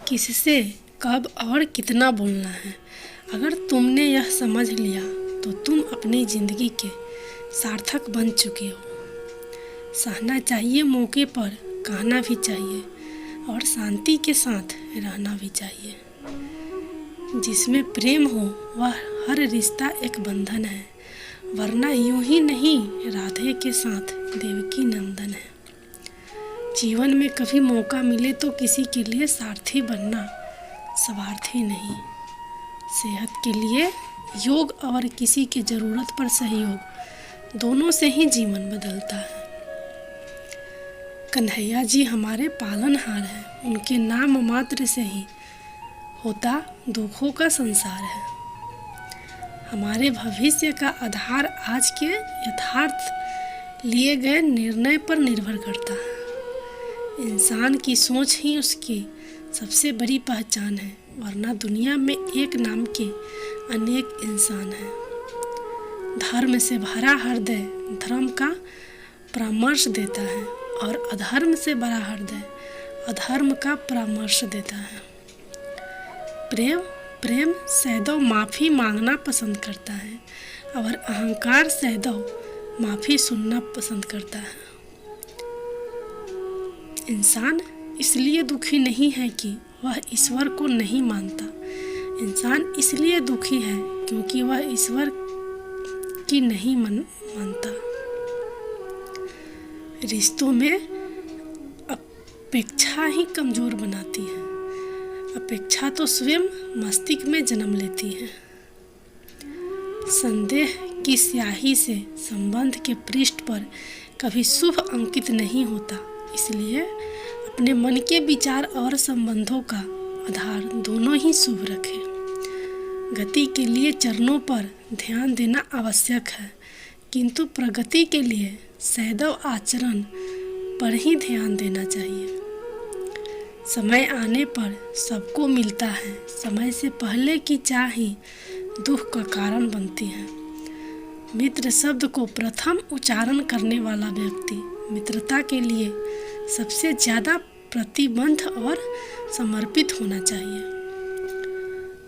किससे कब और कितना बोलना है। अगर तुमने यह समझ लिया तो तुम अपनी ज़िंदगी के सार्थक बन चुके हो। सहना चाहिए मौके पर, कहना भी चाहिए और शांति के साथ रहना भी चाहिए। जिसमें प्रेम हो वह हर रिश्ता एक बंधन है, वरना यूं ही नहीं राधे के साथ देवकी नंदन है। जीवन में कभी मौका मिले तो किसी के लिए सारथी बनना, स्वार्थी नहीं। सेहत के लिए योग और किसी की ज़रूरत पर सहयोग, दोनों से ही जीवन बदलता है। कन्हैया जी हमारे पालनहार हैं, उनके नाम मात्र से ही होता दुखों का संसार है। हमारे भविष्य का आधार आज के यथार्थ लिए गए निर्णय पर निर्भर करता है। इंसान की सोच ही उसकी सबसे बड़ी पहचान है, वरना दुनिया में एक नाम के अनेक इंसान हैं। धर्म से भरा हृदय धर्म का परामर्श देता है और अधर्म से भरा हृदय अधर्म का परामर्श देता है। प्रेम सदैव माफ़ी मांगना पसंद करता है और अहंकार सदैव माफ़ी सुनना पसंद करता है। इंसान इसलिए दुखी नहीं है कि वह ईश्वर को नहीं मानता। इंसान इसलिए दुखी है क्योंकि वह ईश्वर की नहीं मानता। रिश्तों में अपेक्षा ही कमज़ोर बनाती है। अपेक्षा तो स्वयं मस्तिष्क में जन्म लेती है। संदेह की स्याही से संबंध के पृष्ठ पर कभी शुभ अंकित नहीं होता। इसलिए अपने मन के विचार और संबंधों का आधार दोनों ही शुभ रखें। गति के लिए चरणों पर ध्यान देना आवश्यक है, किंतु प्रगति के लिए सदैव आचरण पर ही ध्यान देना चाहिए। समय आने पर सबको मिलता है, समय से पहले की चाह ही दुख का कारण बनती है। मित्र शब्द को प्रथम उच्चारण करने वाला व्यक्ति मित्रता के लिए सबसे ज़्यादा प्रतिबद्ध और समर्पित होना चाहिए।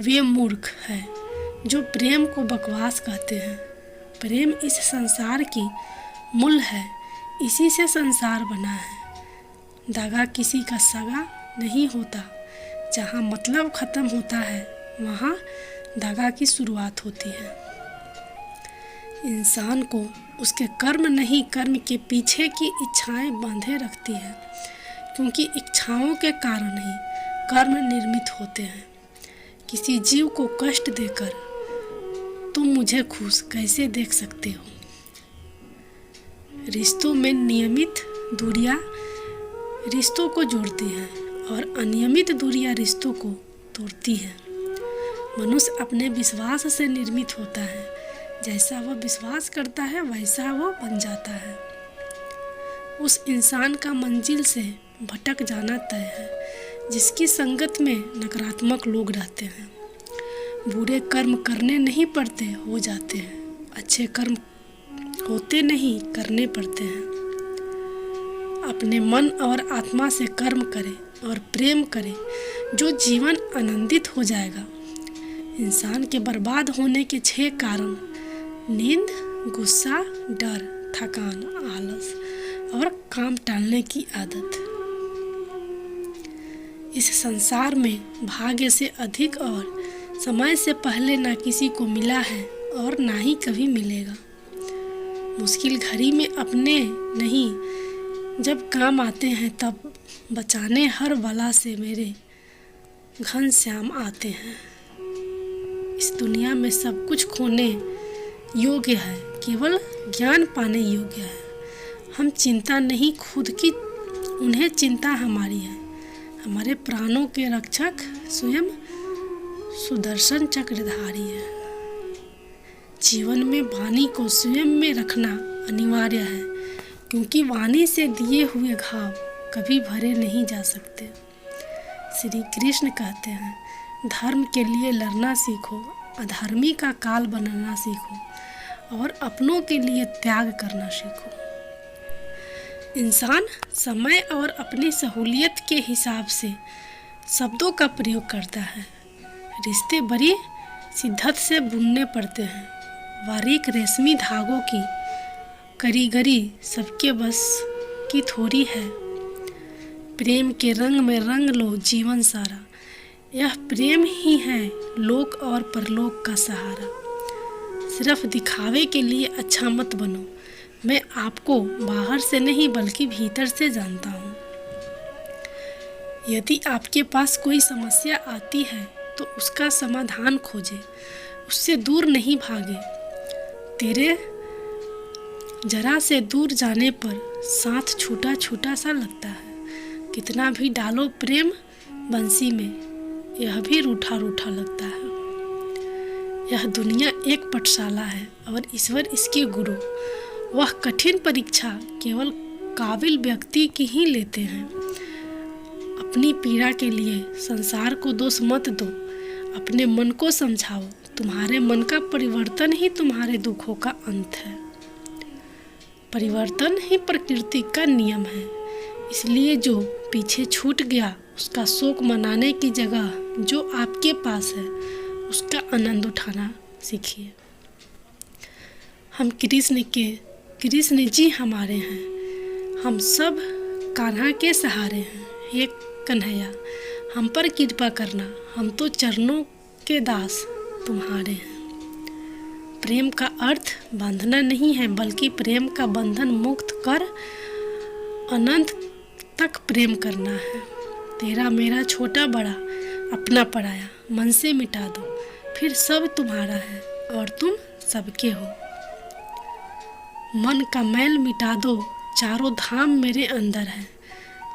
वे मूर्ख हैं जो प्रेम को बकवास कहते हैं। प्रेम इस संसार की मूल है, इसी से संसार बना है। दगा किसी का सगा नहीं होता। जहाँ मतलब ख़त्म होता है वहाँ दगा की शुरुआत होती है। इंसान को उसके कर्म नहीं, कर्म के पीछे की इच्छाएं बांधे रखती है, क्योंकि इच्छाओं के कारण ही कर्म निर्मित होते हैं। किसी जीव को कष्ट देकर तुम मुझे खुश कैसे देख सकते हो। रिश्तों में नियमित दूरियां रिश्तों को जोड़ती हैं और अनियमित दूरियां रिश्तों को तोड़ती हैं। मनुष्य अपने विश्वास से निर्मित होता है। जैसा वह विश्वास करता है वैसा वो बन जाता है। उस इंसान का मंजिल से भटक जाना तय है जिसकी संगत में नकारात्मक लोग रहते हैं। बुरे कर्म करने नहीं पड़ते, हो जाते हैं। अच्छे कर्म होते नहीं, करने पड़ते हैं। अपने मन और आत्मा से कर्म करें और प्रेम करें, जो जीवन आनंदित हो जाएगा। इंसान के बर्बाद होने के 6 कारण: नींद, गुस्सा, डर, थकान, आलस और काम टालने की आदत। इस संसार में भाग्य से अधिक और समय से पहले ना किसी को मिला है और ना ही कभी मिलेगा। मुश्किल घड़ी में अपने नहीं, जब काम आते हैं तब बचाने हर बला से मेरे घनश्याम आते हैं। इस दुनिया में सब कुछ खोने योग्य है, केवल ज्ञान पाने योग्य है। हम चिंता नहीं खुद की, उन्हें चिंता हमारी है। हमारे प्राणों के रक्षक स्वयं सुदर्शन चक्रधारी है। जीवन में वाणी को स्वयं में रखना अनिवार्य है, क्योंकि वाणी से दिए हुए घाव कभी भरे नहीं जा सकते। श्री कृष्ण कहते हैं, धर्म के लिए लड़ना सीखो, अधर्मी का काल बनाना सीखो और अपनों के लिए त्याग करना सीखो। इंसान समय और अपनी सहूलियत के हिसाब से शब्दों का प्रयोग करता है। रिश्ते बड़ी शिद्दत से बुनने पड़ते हैं। बारीक रेशमी धागों की कारीगरी सबके बस की थोड़ी है। प्रेम के रंग में रंग लो जीवन सारा, यह प्रेम ही है लोक और परलोक का सहारा। सिर्फ दिखावे के लिए अच्छा मत बनो, मैं आपको बाहर से नहीं बल्कि भीतर से जानता हूँ। यदि आपके पास कोई समस्या आती है तो उसका समाधान खोजे, उससे दूर नहीं भागे। तेरे जरा से दूर जाने पर साथ छूटा छूटा सा लगता है। कितना भी डालो प्रेम बंसी में, यह भी रूठा रूठा लगता है। यह दुनिया एक पाठशाला है और ईश्वर इसके गुरु। वह कठिन परीक्षा केवल काबिल व्यक्ति की ही लेते हैं। अपनी पीड़ा के लिए संसार को दोष मत दो, अपने मन को समझाओ। तुम्हारे मन का परिवर्तन ही तुम्हारे दुखों का अंत है। परिवर्तन ही प्रकृति का नियम है। इसलिए जो पीछे छूट गया उसका शोक मनाने की जगह जो आपके पास है उसका आनंद उठाना सीखिए। हम कृष्ण जी हमारे हैं, हम सब कान्हा के सहारे हैं। हे कन्हैया हम पर कृपा करना, हम तो चरणों के दास तुम्हारे हैं। प्रेम का अर्थ बांधना नहीं है बल्कि प्रेम का बंधन मुक्त कर अनंत तक प्रेम करना है। तेरा मेरा छोटा बड़ा अपना पराया मन से मिटा दो, फिर सब तुम्हारा है और तुम सबके हो। मन का मैल मिटा दो, चारों धाम मेरे अंदर है।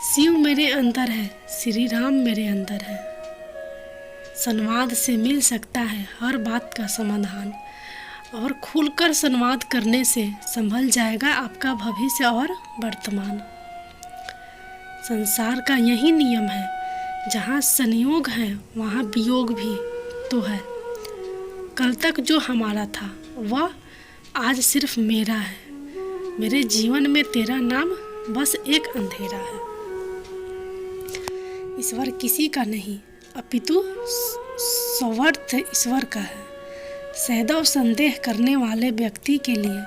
शिव मेरे अंदर है, श्री राम मेरे अंदर है। संवाद से मिल सकता है हर बात का समाधान, और खुलकर संवाद करने से संभल जाएगा आपका भविष्य और वर्तमान। संसार का यही नियम है, जहाँ संयोग है वहाँ वियोग भी तो है। कल तक जो हमारा था वह आज सिर्फ मेरा है। मेरे जीवन में तेरा नाम बस एक अंधेरा है। ईश्वर किसी का नहीं अपितु सर्वत्र ईश्वर का है। सदैव संदेह करने वाले व्यक्ति के लिए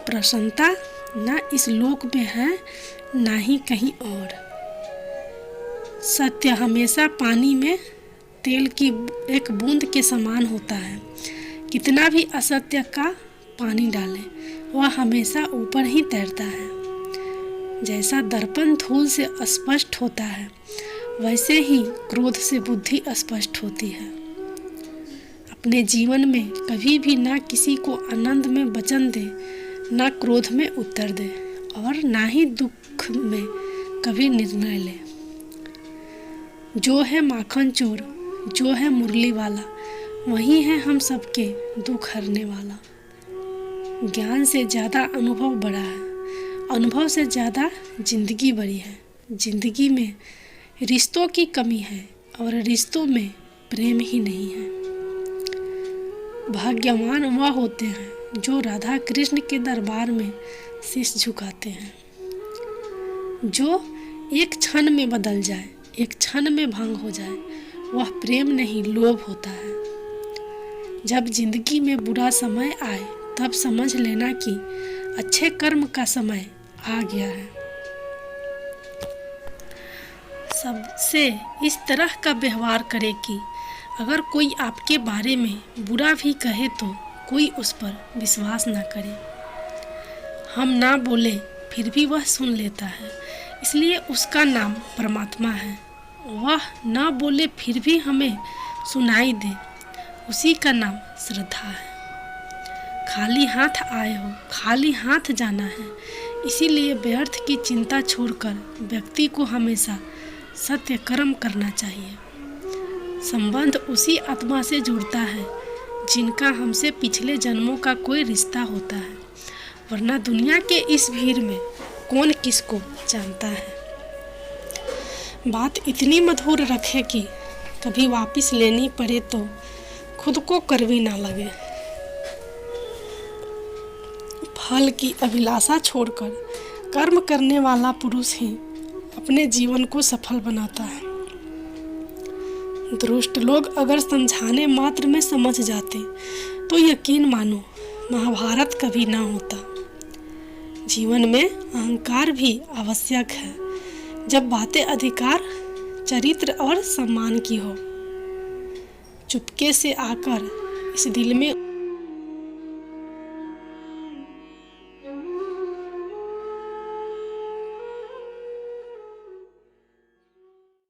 प्रसन्नता न इस लोक में है न ही कहीं और। सत्य हमेशा पानी में तेल की एक बूंद के समान होता है। कितना भी असत्य का पानी डाले वह हमेशा ऊपर ही तैरता है। जैसा दर्पण धूल से स्पष्ट होता है वैसे ही क्रोध से बुद्धि स्पष्ट होती है। अपने जीवन में कभी भी ना किसी को आनंद में वचन दे, ना क्रोध में उत्तर दे और ना ही दुख में कभी निर्णय ले। जो है माखन चोर, जो है मुरली वाला, वही है हम सबके दुख हरने वाला। ज्ञान से ज़्यादा अनुभव बड़ा है, अनुभव से ज़्यादा जिंदगी बड़ी है। जिंदगी में रिश्तों की कमी है और रिश्तों में प्रेम ही नहीं है। भाग्यवान वह होते हैं जो राधा कृष्ण के दरबार में शीश झुकाते हैं। जो एक क्षण में बदल जाए, एक क्षण में भंग हो जाए, वह प्रेम नहीं लोभ होता है। जब जिंदगी में बुरा समय आए तब समझ लेना कि अच्छे कर्म का समय आ गया है। सबसे इस तरह का व्यवहार करें कि अगर कोई आपके बारे में बुरा भी कहे तो कोई उस पर विश्वास ना करे। हम ना बोले फिर भी वह सुन लेता है, इसलिए उसका नाम परमात्मा है। वह ना बोले फिर भी हमें सुनाई दे, उसी का नाम श्रद्धा है। खाली हाथ आए हो, खाली हाथ जाना है, इसीलिए व्यर्थ की चिंता छोड़कर व्यक्ति को हमेशा सत्य कर्म करना चाहिए। संबंध उसी आत्मा से जुड़ता है जिनका हमसे पिछले जन्मों का कोई रिश्ता होता है, वरना दुनिया के इस भीड़ में कौन किसको जानता है। बात इतनी मधुर रखे कि कभी वापस लेनी पड़े तो खुद को कड़वी ना लगे। फल की अभिलाषा छोड़कर कर्म करने वाला पुरुष ही अपने जीवन को सफल बनाता है। दुष्ट लोग अगर समझाने मात्र में समझ जाते तो यकीन मानो महाभारत कभी ना होता। जीवन में अहंकार भी आवश्यक है जब बातें अधिकार, चरित्र और सम्मान की हो। चुपके से आकर इस दिल में